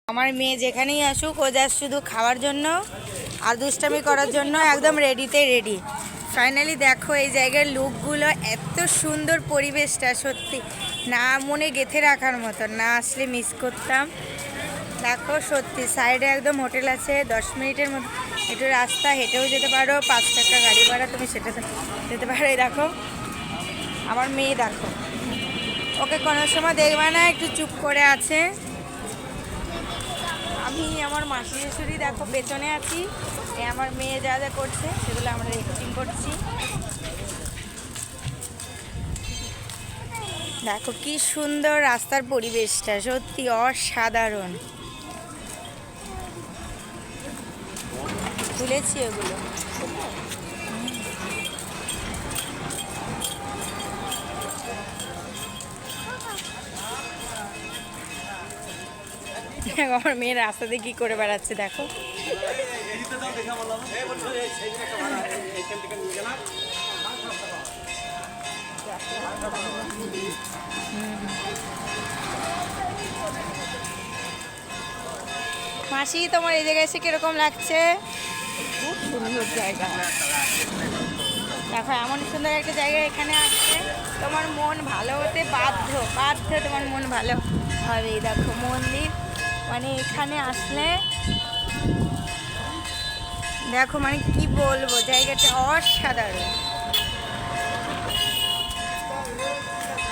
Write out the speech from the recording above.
আমার মেয়ে যেখানেই আসুক ও যা শুধু খাওয়ার জন্য আর দুষ্টামি করার জন্য একদম রেডিতে রেডি। ফাইনালি দেখো এই জায়গার লুকগুলো, এত সুন্দর পরিবেশটা, সত্যি না মনে গেঁথে রাখার মতো, না আসলে মিস করতাম। দেখো সত্যি সাইডে একদম হোটেল আছে, 10 মিনিটের মতো একটু রাস্তা, হেঁটেও যেতে পারো, 5 টাকা গাড়ি ভাড়া, তুমি সেটাতে যেতে পারো। এই দেখো আমার মেয়ে, দেখো ওকে কোনো সময় দেখবে না একটু চুপ করে আছে। আমি আমার মাসি শাশুড়ি দেখো পেছনে আছি, আমার মেয়ে যা যা করছে সেগুলো আমরা রেকর্ডিং করছি। দেখো কি সুন্দর রাস্তার পরিবেশটা, সত্যি অসাধারণ। তুলেছি ওগুলো। আমার মেয়ে রাস্তাতে কি করে বেড়াচ্ছে দেখো। মাসি তোমার এই জায়গায় এসে কিরকম লাগছে? খুব সুন্দর জায়গা। দেখো এমন সুন্দর একটা জায়গা এখানে আসছে, তোমার মন ভালো হতে বাধ্য বাধ্য, তোমার মন ভালো হবে। দেখো মন্দির, মানে এখানে আসলে দেখো মানে কি বলবো, জায়গাটা অসাধারণ।